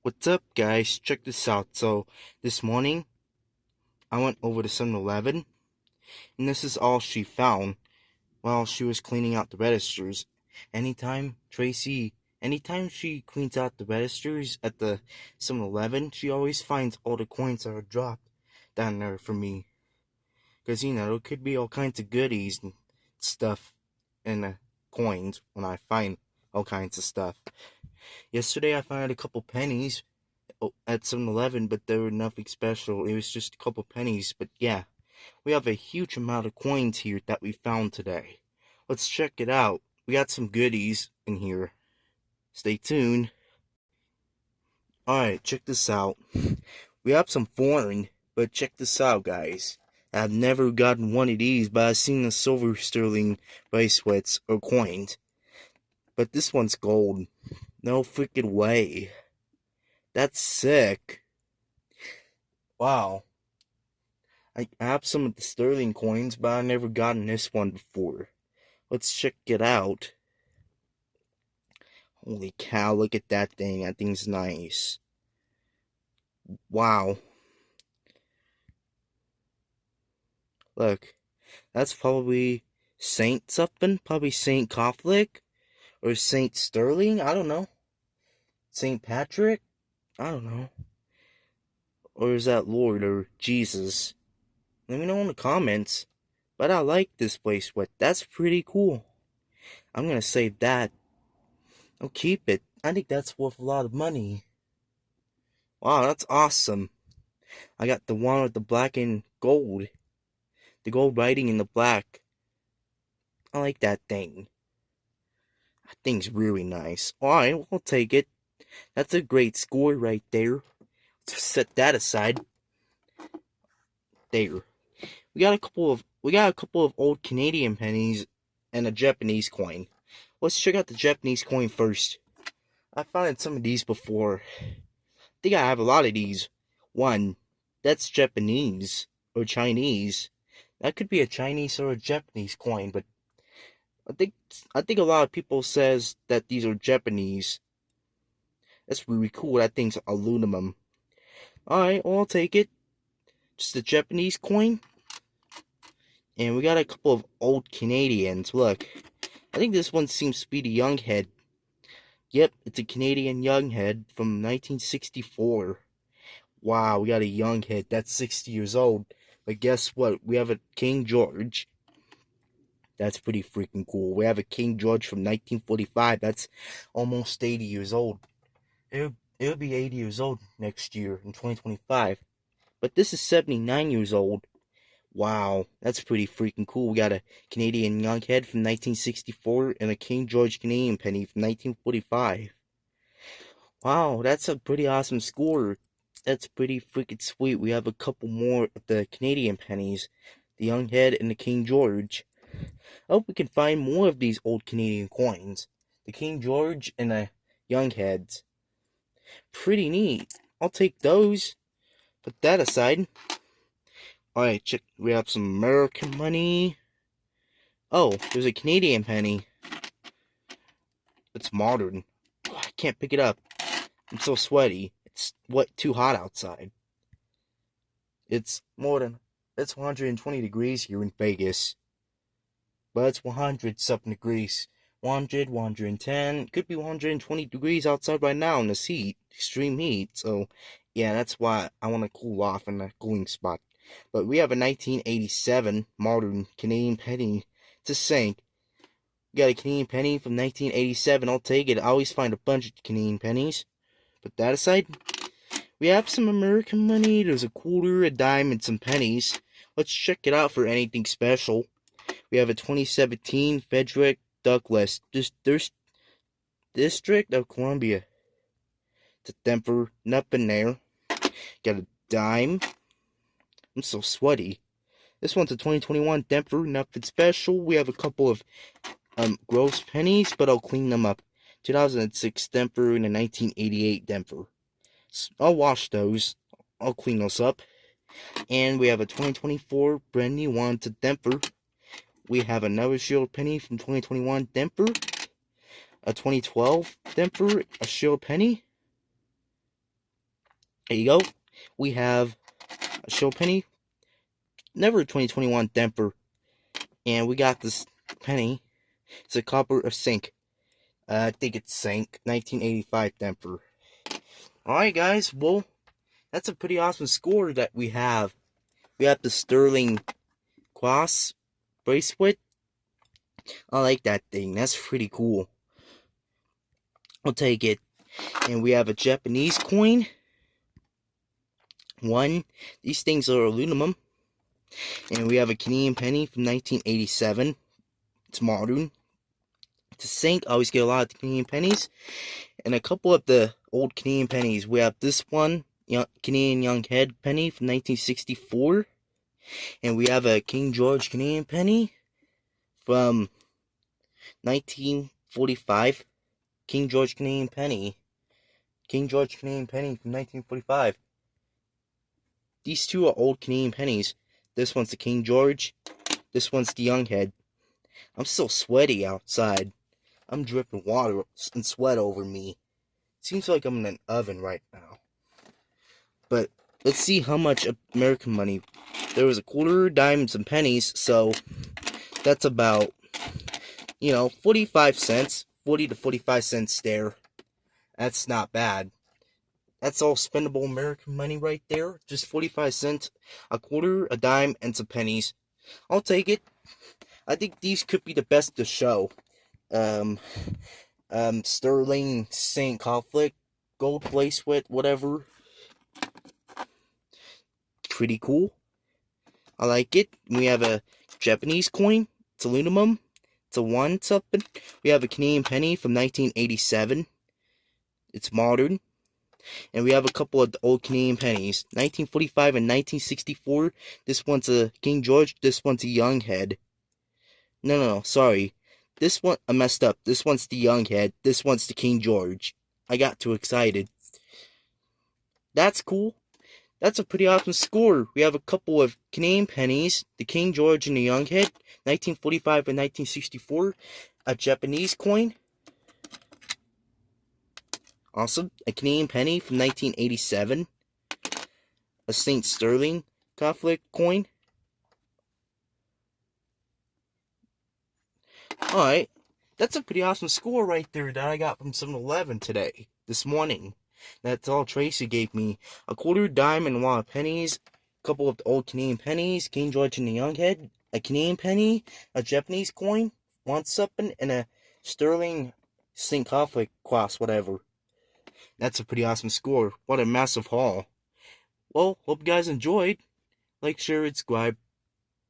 What's up, guys? Check this out. So, this morning, I went over to 7-Eleven, and this is all she found while she was cleaning out the registers. Anytime she cleans out the registers at the 7-Eleven, she always finds all the coins that are dropped down there for me. Because, there could be all kinds of goodies and stuff in the coins when I find all kinds of stuff. Yesterday, I found a couple pennies at 7-Eleven, but they were nothing special. It was just a couple pennies. But yeah, we have a huge amount of coins here that we found today. Let's check it out. We got some goodies in here. Stay tuned. Alright, check this out. We have some foreign, but check this out, guys. I've never gotten one of these, but I've seen the silver sterling bracelets or coins. But this one's gold. No freaking way. That's sick. Wow. I have some of the sterling coins, but I've never gotten this one before. Let's check it out. Holy cow, look at that thing. That thing's nice. Wow. Look. That's probably Saint something. Probably Saint Catholic. Or Saint Sterling. I don't know. Saint Patrick. I don't know. Or is that Lord or Jesus? Let me know in the comments. But I like this bracelet. That's pretty cool. I'm gonna save that. I'll keep it. I think that's worth a lot of money. Wow, that's awesome. I got the one with the black and gold. The gold writing in the black. I like that thing. That thing's really nice. Alright, we'll take it. That's a great score right there. Let's set that aside. There. We got a couple of old Canadian pennies and a Japanese coin. Let's check out the Japanese coin first. I found some of these before. I think I have a lot of these. One, that's Japanese or Chinese. That could be a Chinese or a Japanese coin, but I think a lot of people says that these are Japanese. That's really cool. That thing's aluminum. Alright, well, I'll take it. Just a Japanese coin. And we got a couple of old Canadians. Look. I think this one seems to be the young head. Yep, it's a Canadian young head from 1964. Wow, we got a young head. That's 60 years old. But guess what? We have a King George. That's pretty freaking cool. We have a King George from 1945. That's almost 80 years old. It'll be 80 years old next year in 2025. But this is 79 years old. Wow, that's pretty freaking cool. We got a Canadian young head from 1964 and a King George Canadian penny from 1945. Wow, that's a pretty awesome score. That's pretty freaking sweet. We have a couple more of the Canadian pennies, the young head and the King George. I hope we can find more of these old Canadian coins. The King George and the young heads. Pretty neat. I'll take those. Put that aside. Alright, check. We have some American money. Oh, there's a Canadian penny. It's modern. Oh, I can't pick it up. I'm so sweaty. It's too hot outside. It's 120 degrees here in Vegas. But it's 100 something degrees. 100, 110. Could be 120 degrees outside right now in this heat. Extreme heat. So, yeah, that's why I want to cool off in a cooling spot. But we have a 1987 modern Canadian penny to sink. We got a Canadian penny from 1987. I'll take it. I always find a bunch of Canadian pennies. Put that aside. We have some American money. There's a quarter, a dime, and some pennies. Let's check it out for anything special. We have a 2017 Frederick Douglass District of Columbia. It's a Denver, nothing there. Got a dime. I'm so sweaty. This one's a 2021 Denver, nothing special. We have a couple of gross pennies, but I'll clean them up. 2006 Denver and a 1988 Denver. I'll wash those. I'll clean those up. And we have a 2024 brand new one to Denver. We have another shield penny from 2021 Denver. A 2012 Denver, a shield penny. There you go. We have a show penny, never 2021 Denver, and we got this penny. It's a copper of zinc. I think it's zinc, 1985 Denver. Alright guys, well, that's a pretty awesome score that we have. We have the Sterling Cross bracelet. I like that thing. That's pretty cool. I'll take it. And we have a Japanese coin. One. These things are aluminum. And we have a Canadian penny from 1987. It's modern. To sink, I always get a lot of the Canadian pennies. And a couple of the old Canadian pennies. We have this one, Canadian Young Head penny from 1964. And we have a King George Canadian penny from 1945. King George Canadian penny. King George Canadian penny from 1945. These two are old Canadian pennies. This one's the King George. This one's the Young Head. I'm still sweaty outside. I'm dripping water and sweat over me. Seems like I'm in an oven right now. But let's see how much American money. There was a quarter, dimes, and pennies, so that's about, 45 cents. 40 to 45 cents there. That's not bad. That's all spendable American money right there. Just 45 cents, a quarter, a dime, and some pennies. I'll take it. I think these could be the best to show. Sterling St. Conflict, gold bracelet, whatever. Pretty cool. I like it. We have a Japanese coin. It's aluminum. It's a 1 something. We have a Canadian penny from 1987. It's modern. And we have a couple of the old Canadian pennies. 1945 and 1964. This one's a King George. This one's a Young Head. No, sorry. This one, I messed up. This one's the Young Head. This one's the King George. I got too excited. That's cool. That's a pretty awesome score. We have a couple of Canadian pennies. The King George and the Young Head. 1945 and 1964. A Japanese coin. Awesome. A Canadian penny from 1987. A St. Sterling Conflict coin. Alright. That's a pretty awesome score right there that I got from 7-Eleven today. This morning. That's all Tracy gave me. A quarter, dime, and a lot of pennies. A couple of the old Canadian pennies. King George and the Young Head. A Canadian penny. A Japanese coin. 1 something. And a Sterling St. Conflict cross, whatever. That's a pretty awesome score. What a massive haul. Well, hope you guys enjoyed. Like, share, and subscribe.